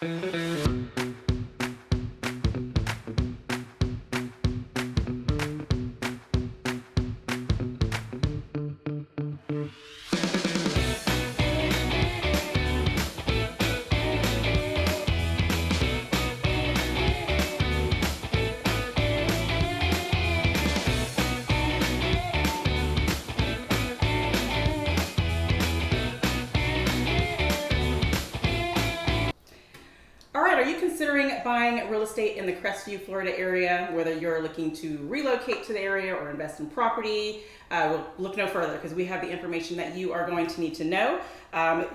All right, are you considering buying real estate in the Crestview, Florida area, whether you're looking to relocate to the area or invest in property? We'll look no further because we have the information that you are going to need to know.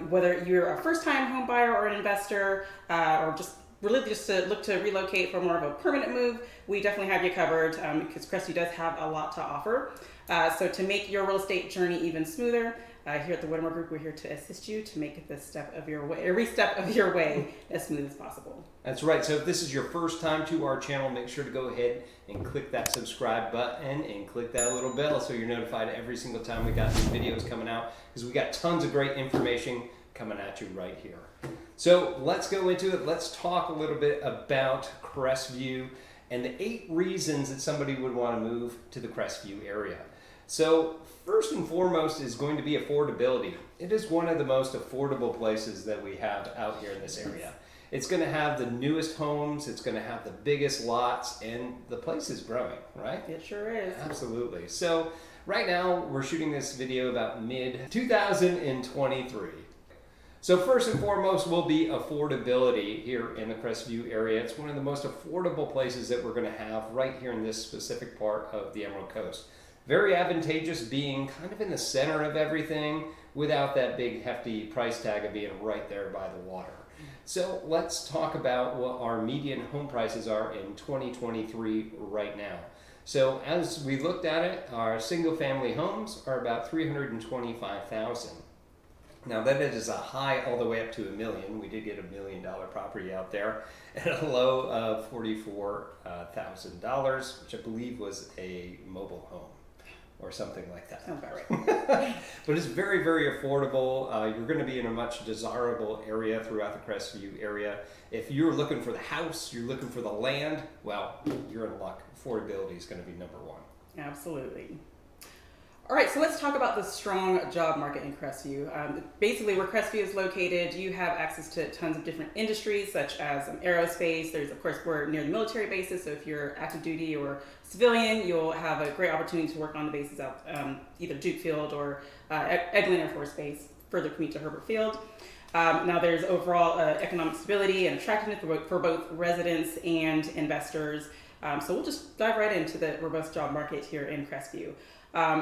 Whether you're a first-time home buyer or an investor, or just really just to look to relocate for more of a permanent move, we definitely have you covered because Crestview does have a lot to offer. So to make your real estate journey even smoother, here at the Whittemore Group, we're here to assist you to make this step of your way, every step of your way, as smooth as possible. That's right. So if this is your first time to our channel, make sure to go ahead and click that subscribe button and click that little bell so you're notified every single time we got new videos coming out, because we got tons of great information coming at you right here. So let's go into it. Let's talk a little bit about Crestview and the 8 reasons that somebody would want to move to the Crestview area. So first and foremost is going to be affordability. It is one of the most affordable places that we have out here in this area. It's going to have the newest homes, it's going to have the biggest lots, and the place is growing, right? It sure is. Absolutely. So right now we're shooting this video about mid-2023. So first and foremost will be affordability here in the Crestview area. It's one of the most affordable places that we're going to have right here in this specific part of the Emerald Coast. Very advantageous being kind of in the center of everything without that big hefty price tag of being right there by the water. So let's talk about what our median home prices are in 2023 right now. So as we looked at it, our single family homes are about $325,000. Now that is a high all the way up to $1 million. We did get $1 million property out there, and a low of $44,000, which I believe was a mobile home or something like that. Sounds about right. But it's very, very affordable. You're going to be in a much desirable area throughout the Crestview area. If you're looking for the house, you're looking for the land, well, you're in luck. Affordability is going to be number one. Absolutely. All right, so let's talk about the strong job market in Crestview. Basically, where Crestview is located, you have access to tons of different industries, such as aerospace. There's, of course, we're near the military bases, so if you're active duty or civilian, you'll have a great opportunity to work on the bases out either Duke Field or Eglin Air Force Base, further commute to Herbert Field. Now, there's overall economic stability and attractiveness for both residents and investors. So we'll just dive right into the robust job market here in Crestview.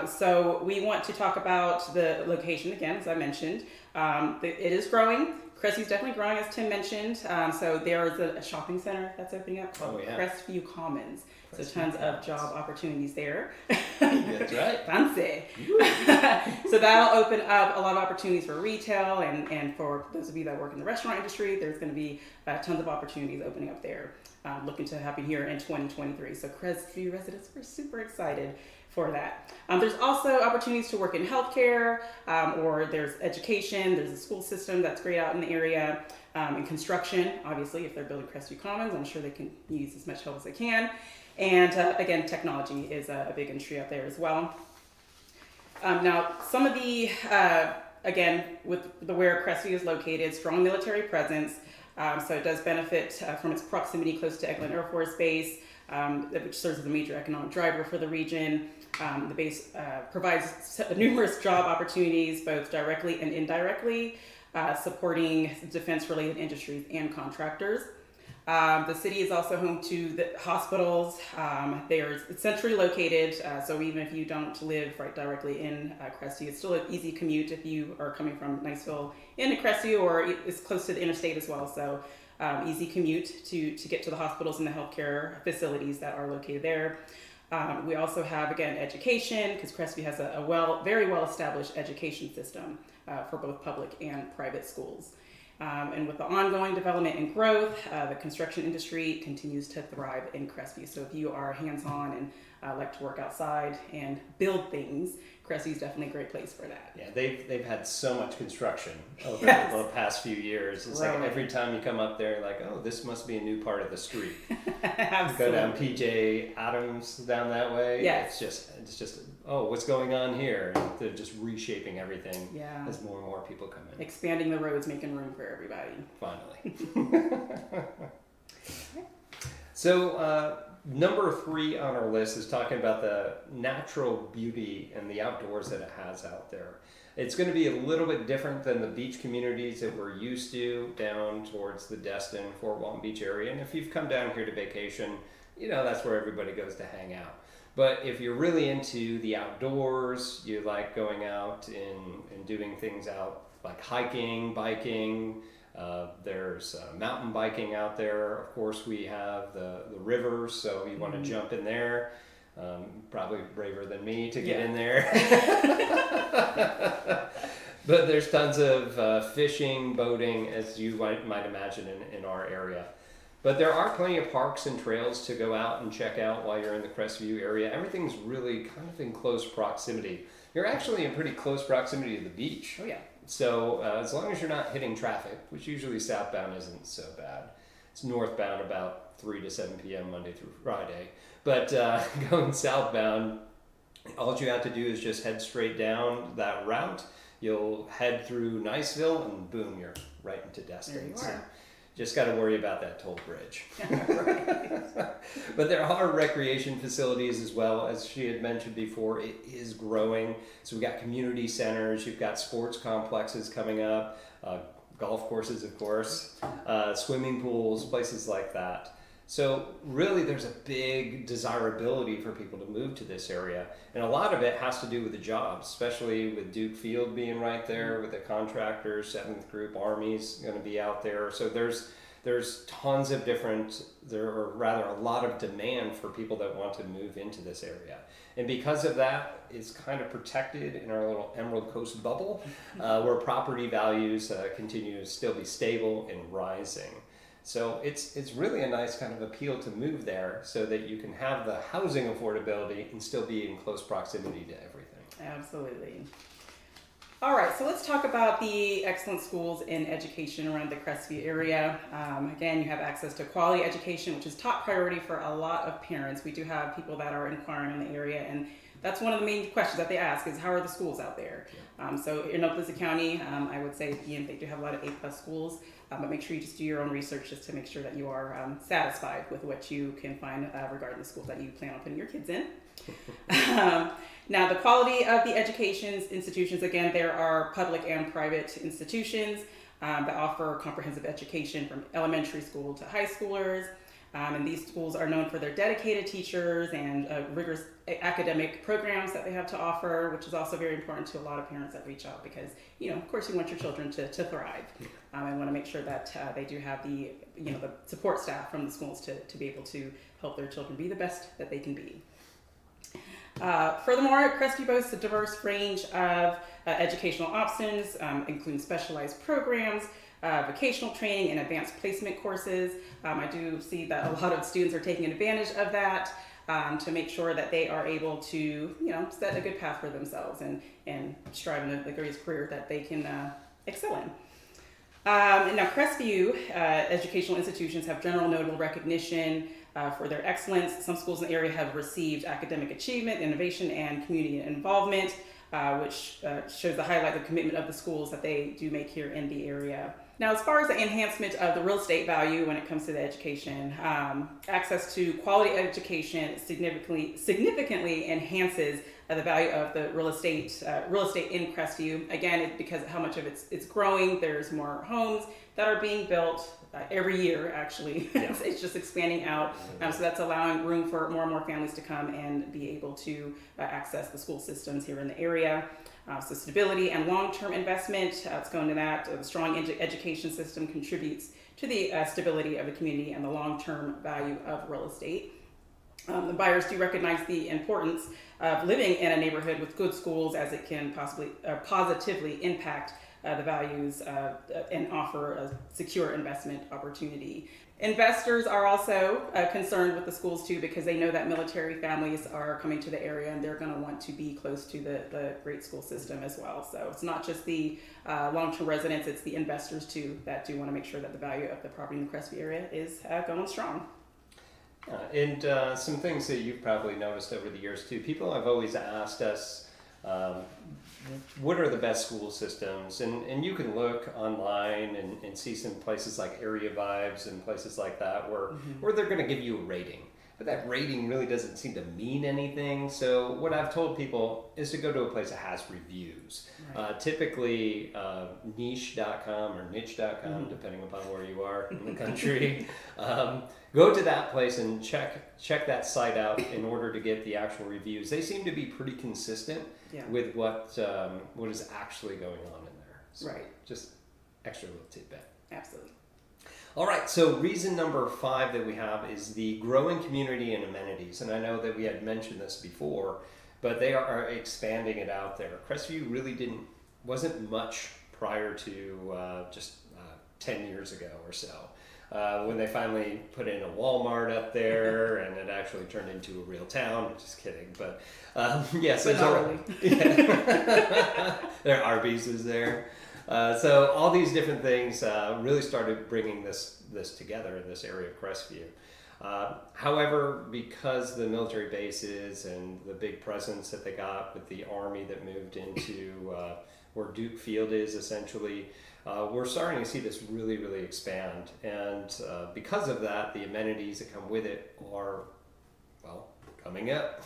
So we want to talk about the location again, as I mentioned. It is growing. Crestview is definitely growing, as Tim mentioned. So there's a shopping center that's opening up called Crestview Commons. So tons of job opportunities there. That's right. Fancy. So that'll open up a lot of opportunities for retail, and for those of you that work in the restaurant industry, there's going to be tons of opportunities opening up there. Looking to happen here in 2023. So Crestview residents are super excited for that. There's also opportunities to work in healthcare, or there's education, there's a school system that's great out in the area, and construction. Obviously, if they're building Crestview Commons, I'm sure they can use as much help as they can. And again, technology is a big industry out there as well. Now, some of the, again, with where Crestview is located, strong military presence, so it does benefit from its proximity close to Eglin Air Force Base, which serves as a major economic driver for the region. The base provides numerous job opportunities, both directly and indirectly, supporting defense-related industries and contractors. The city is also home to the hospitals. It's centrally located, so even if you don't live right directly in Crestview, it's still an easy commute if you are coming from Niceville into Crestview, or it's close to the interstate as well. So easy commute to get to the hospitals and the healthcare facilities that are located there. We also have, again, education, because Crestview has a very well-established education system for both public and private schools. And with the ongoing development and growth, the construction industry continues to thrive in Crestview. So if you are hands-on and like to work outside and build things, Crestview is definitely a great place for that. Yeah, they've had so much construction over Yes. the past few years. It's Right. like every time you come up there, like, oh, this must be a new part of the street. Absolutely. Go down PJ Adams down that way. Yes. It's just oh, what's going on here? And they're just reshaping everything Yeah. as more and more people come in. Expanding the roads, making room for everybody. Finally. So number 3 on our list is talking about the natural beauty and the outdoors that it has out there. It's going to be a little bit different than the beach communities that we're used to down towards the Destin-Fort Walton Beach area. And if you've come down here to vacation, you know that's where everybody goes to hang out. But if you're really into the outdoors, you like going out and doing things out like hiking, biking, there's mountain biking out there. Of course, we have the rivers, so you want to jump in there. Probably braver than me to get in there. But there's tons of fishing, boating, as you might imagine in our area. But there are plenty of parks and trails to go out and check out while you're in the Crestview area. Everything's really kind of in close proximity. You're actually in pretty close proximity to the beach. Oh, yeah. So as long as you're not hitting traffic, which usually southbound isn't so bad. It's northbound about 3 to 7 p.m. Monday through Friday. But going southbound, all you have to do is just head straight down that route. You'll head through Niceville and boom, you're right into Destin. There you So are. just got to worry about that toll bridge. But there are recreation facilities as well. As she had mentioned before, it is growing. So we've got community centers, you've got sports complexes coming up, golf courses, of course, swimming pools, places like that. So really there's a big desirability for people to move to this area. And a lot of it has to do with the jobs, especially with Duke Field being right there, with the contractors, 7th Group, Army's going to be out there. So there's tons of a lot of demand for people that want to move into this area. And because of that, it's kind of protected in our little Emerald Coast bubble, where property values continue to still be stable and rising. So it's really a nice kind of appeal to move there so that you can have the housing affordability and still be in close proximity to everything. Absolutely. All right, so let's talk about the excellent schools in education around the Crestview area. Again, you have access to quality education, which is top priority for a lot of parents. We do have people that are inquiring in the area, and that's one of the main questions that they ask is, how are the schools out there? So in Okaloosa County, I would say they do have a lot of A+ schools, but make sure you just do your own research just to make sure that you are satisfied with what you can find regarding the schools that you plan on putting your kids in. Now, the quality of the education institutions, again, there are public and private institutions that offer comprehensive education from elementary school to high schoolers. And these schools are known for their dedicated teachers and rigorous academic programs that they have to offer, which is also very important to a lot of parents that reach out because, of course, you want your children to thrive. And want to make sure that they do have the support staff from the schools to be able to help their children be the best that they can be. Furthermore, Crestview boasts a diverse range of educational options, including specialized programs, vocational training, and advanced placement courses. I do see that a lot of students are taking advantage of that to make sure that they are able to, set a good path for themselves and strive in the greatest career that they can excel in. And now Crestview educational institutions have general notable recognition for their excellence. Some schools in the area have received academic achievement, innovation, and community involvement, which shows the highlight the commitment of the schools that they do make here in the area. Now, as far as the enhancement of the real estate value when it comes to the education, access to quality education significantly enhances the value of the real estate in Crestview. Again, because how much of it's growing, there's more homes that are being built every year, actually. Yeah. It's just expanding out. So that's allowing room for more and more families to come and be able to access the school systems here in the area. So stability and long-term investment, let's go into that. The strong education system contributes to the stability of the community and the long-term value of real estate. The buyers do recognize the importance of living in a neighborhood with good schools as it can positively impact the values and offer a secure investment opportunity. Investors are also concerned with the schools too, because they know that military families are coming to the area and they're going to want to be close to the great school system as well. So it's not just the long-term residents, it's the investors too that do want to make sure that the value of the property in the Crestview area is going strong. And some things that you've probably noticed over the years too. People have always asked us, what are the best school systems? And you can look online and see some places like Area Vibes and places like that where they're going to give you a rating. But that rating really doesn't seem to mean anything. So what I've told people is to go to a place that has reviews. Right. Typically niche.com or niche.com, depending upon where you are in the country. Go to that place and check that site out in order to get the actual reviews. They seem to be pretty consistent with what is actually going on in there. So right. Just extra little tidbit. Absolutely. All right, so reason number 5 that we have is the growing community and amenities. And I know that we had mentioned this before, but they are expanding it out there. Crestview really wasn't much prior to just 10 years ago or so. When they finally put in a Walmart up there and it actually turned into a real town. Just kidding, but yes, but not really. Their Arby's is there. So all these different things really started bringing this together in this area of Crestview. However, because the military bases and the big presence that they got with the Army that moved into where Duke Field is essentially, we're starting to see this really, really expand. And because of that, the amenities that come with it are, well, coming up.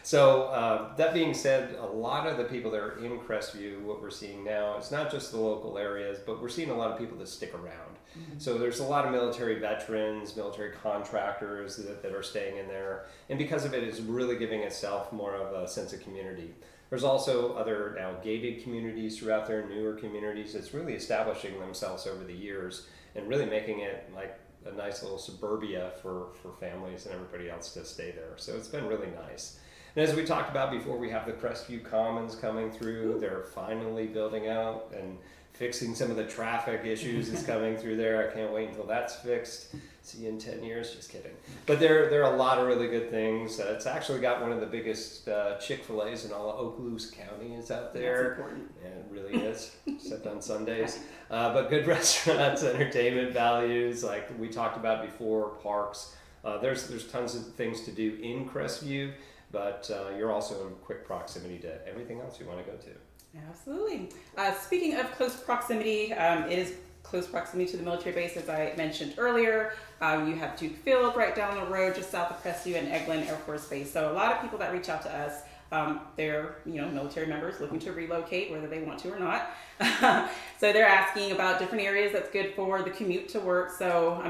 So that being said, a lot of the people that are in Crestview, what we're seeing now, it's not just the local areas, but we're seeing a lot of people that stick around. So there's a lot of military veterans, military contractors that are staying in there. And because of it, it's really giving itself more of a sense of community. There's also other now gated communities throughout there, newer communities. It's really establishing themselves over the years and really making it like a nice little suburbia for families and everybody else to stay there. So it's been really nice. And as we talked about before, we have the Crestview Commons coming through. They're finally building out and fixing some of the traffic issues is coming through there. I can't wait until that's fixed. See you in 10 years, just kidding. But there are a lot of really good things. It's actually got one of the biggest Chick-fil-A's in all of Okaloosa County is out there. That's important. Yeah, it really is, except on Sundays. But good restaurants, entertainment values, like we talked about before, parks. There's tons of things to do in Crestview, but you're also in quick proximity to everything else you want to go to. Absolutely. Speaking of close proximity, it is close proximity to the military base, as I mentioned earlier. You have Duke Field right down the road, just south of Crestview, and Eglin Air Force Base. So a lot of people that reach out to us, they're military members looking to relocate, whether they want to or not. So they're asking about different areas that's good for the commute to work. So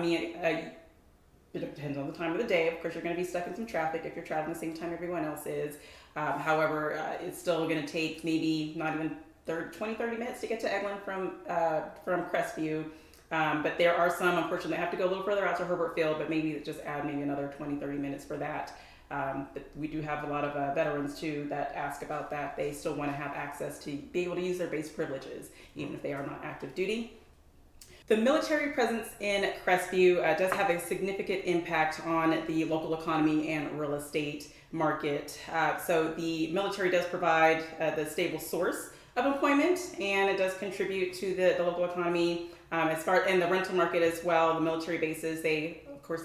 it depends on the time of the day. Of course, you're going to be stuck in some traffic if you're traveling the same time everyone else is. However, it's still going to take maybe not even 20-30 minutes to get to Eglin from Crestview. But there are some, unfortunately, that have to go a little further out to Herbert Field, but maybe just add maybe another 20-30 minutes for that. But we do have a lot of veterans, too, that ask about that. They still want to have access to be able to use their base privileges, even if they are not active duty. The military presence in Crestview does have a significant impact on the local economy and real estate market. So the military does provide the stable source of employment, and it does contribute to the local economy as far and the rental market as well. The military bases, they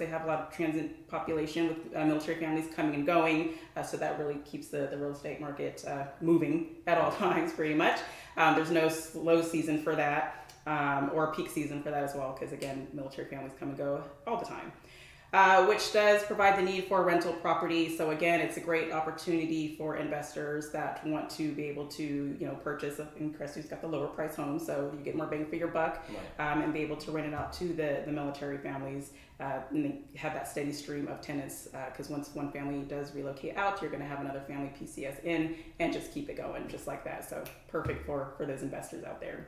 have a lot of transient population with military families coming and going, so that really keeps the real estate market moving at all times pretty much. There's no slow season for that. Or peak season for that as well, because again, military families come and go all the time, which does provide the need for rental property. So again, it's a great opportunity for investors that want to be able to, purchase. And Crestview's got the lower price home, so you get more bang for your buck, and be able to rent it out to the military families, and they have that steady stream of tenants. Because once one family does relocate out, you're going to have another family PCS in, and just keep it going just like that. So perfect for those investors out there.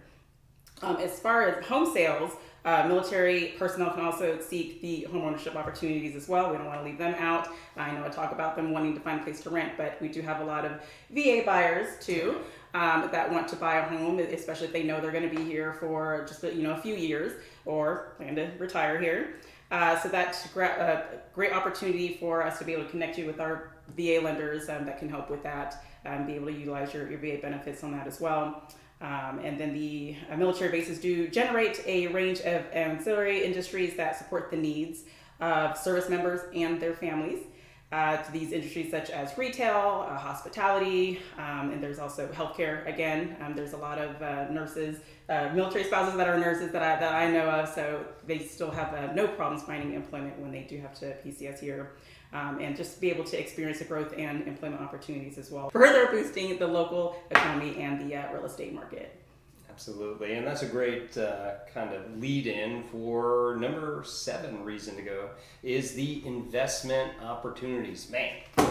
As far as home sales, military personnel can also seek the home ownership opportunities as well. We don't want to leave them out. I know I talk about them wanting to find a place to rent, but we do have a lot of VA buyers too. that want to buy a home, especially if they know they're going to be here for just a few years or plan to retire here. So that's a great opportunity for us to be able to connect you with our VA lenders that can help with that, be able to utilize your VA benefits on that as well. And then the military bases do generate a range of ancillary industries that support the needs of service members and their families. To these industries such as retail, hospitality, and there's also healthcare. Again, there's a lot of nurses, military spouses that are nurses that I know of, so they still have no problems finding employment when they do have to PCS here. And just be able to experience the growth and employment opportunities as well, further boosting the local economy and the real estate market. Absolutely, and that's a great kind of lead in for number 7 reason to go is the investment opportunities. Man, Yes.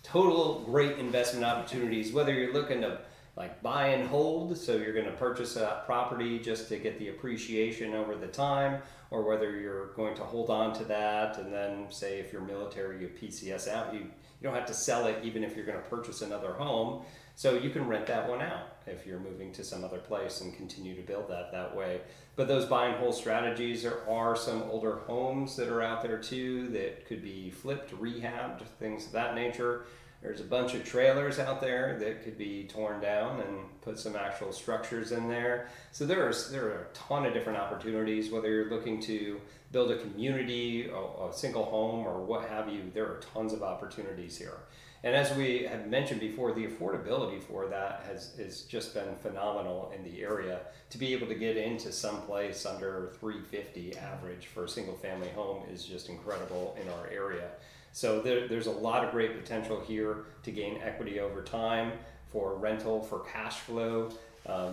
total great investment opportunities, whether you're looking to like buy and hold, so you're going to purchase a property just to get the appreciation over the time, or whether you're going to hold on to that and then say if you're military, you PCS out, you don't have to sell it even if you're going to purchase another home. So you can rent that one out if you're moving to some other place and continue to build that way. But those buy and hold strategies, there are some older homes that are out there too that could be flipped, rehabbed, things of that nature. There's a bunch of trailers out there that could be torn down and put some actual structures in there. So there are a ton of different opportunities, whether you're looking to build a community, a single home, or what have you. There are tons of opportunities here. And as we had mentioned before, the affordability for that has just been phenomenal in the area. To be able to get into some place under $350 average for a single family home is just incredible in our area. So there's a lot of great potential here to gain equity over time, for rental, for cash flow.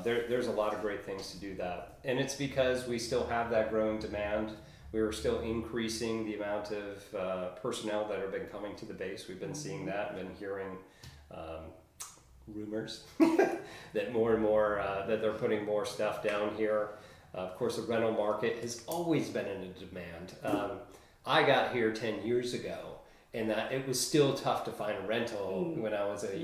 There's a lot of great things to do that. And it's because we still have that growing demand. We are still increasing the amount of personnel that have been coming to the base. We've been seeing that, been hearing rumors that more and more that they're putting more stuff down here. Of course, the rental market has always been in a demand. I got here 10 years ago, and it was still tough to find a rental when I was a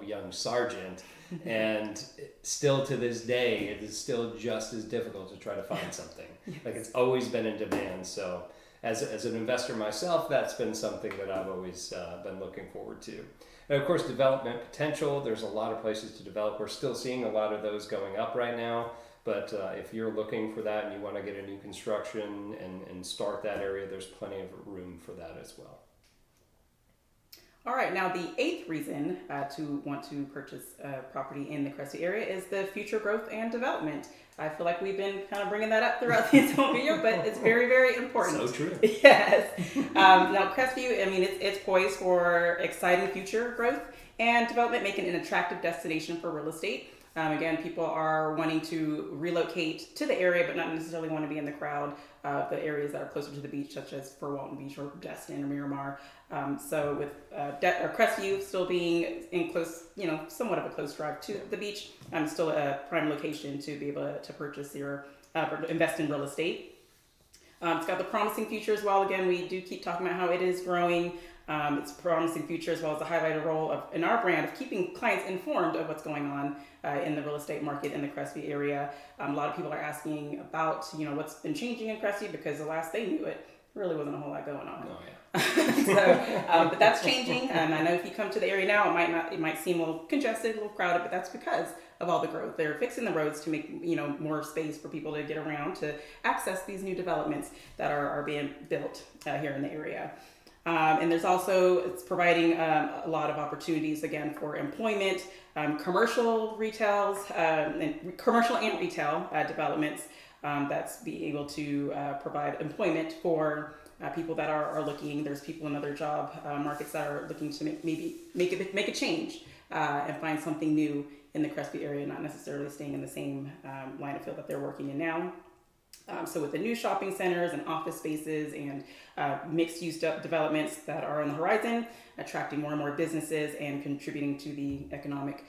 young sergeant. And still to this day, it is still just as difficult to try to find something. Yes. Like, it's always been in demand. So as an investor myself, that's been something that I've always been looking forward to. And of course, development potential, there's a lot of places to develop. We're still seeing a lot of those going up right now. But if you're looking for that and you want to get a new construction and start that area, there's plenty of room for that as well. All right, now the 8th reason to want to purchase property in the Crestview area is the future growth and development. I feel like we've been kind of bringing that up throughout the whole video, but it's very, very important. So true. Yes. Now Crestview, it's poised for exciting future growth and development, making an attractive destination for real estate. Again, people are wanting to relocate to the area, but not necessarily want to be in the crowd. The areas that are closer to the beach, such as for Walton Beach or Destin or Miramar. So with Crestview still being in close, somewhat of a close drive to the beach, still a prime location to be able to purchase or invest in real estate. It's got the promising future as well. Again, we do keep talking about how it is growing. It's a promising future, as well as a highlighted role in our brand of keeping clients informed of what's going on in the real estate market in the Crestview area. A lot of people are asking about, what's been changing in Crestview, because the last they knew it, really wasn't a whole lot going on. Oh, yeah. So, but that's changing. I know if you come to the area now, it might seem a little congested, a little crowded, but that's because of all the growth. They're fixing the roads to make more space for people to get around to access these new developments that are being built here in the area. And there's also, it's providing a lot of opportunities, again, for employment, commercial retails, and commercial and retail developments that's be able to provide employment for people that are looking. There's people in other job markets that are looking to make a change and find something new in the Crestview area, not necessarily staying in the same line of field that they're working in now. So with the new shopping centers and office spaces and mixed-use developments that are on the horizon, attracting more and more businesses and contributing to the economic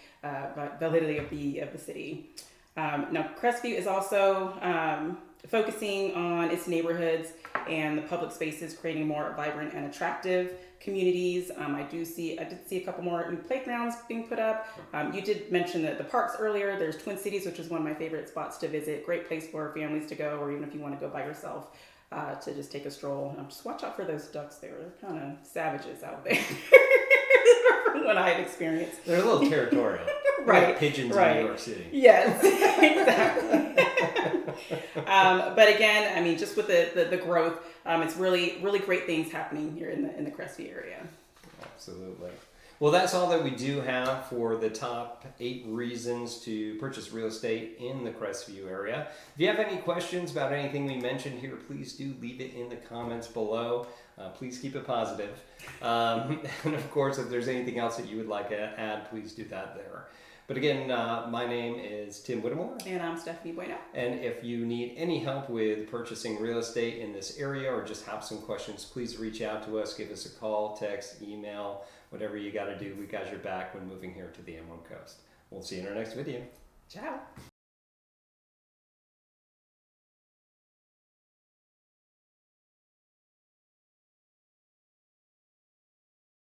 validity of the city. Now, Crestview is also focusing on its neighborhoods and the public spaces, creating more vibrant and attractive communities. I did see a couple more new playgrounds being put up. You did mention the parks earlier. There's Twin Cities, which is one of my favorite spots to visit. Great place for families to go, or even if you want to go by yourself, to just take a stroll. Just watch out for those ducks there. They're kind of savages out there. From what I've experienced. They're a little territorial. Right. Like pigeons right. in New York City. Yes, exactly. But again, I mean, just with the growth, it's really great things happening here in the Crestview area. Absolutely. Well, that's all that we do have for the top 8 reasons to purchase real estate in the Crestview area. If you have any questions about anything we mentioned here, please do leave it in the comments below. Please keep it positive. And of course, if there's anything else that you would like to add, please do that there. But again, my name is Tim Whittemore. And I'm Stephanie Bueno. And if you need any help with purchasing real estate in this area or just have some questions, please reach out to us. Give us a call, text, email, whatever you got to do. We got your back when moving here to the Emerald Coast. We'll see you in our next video. Ciao.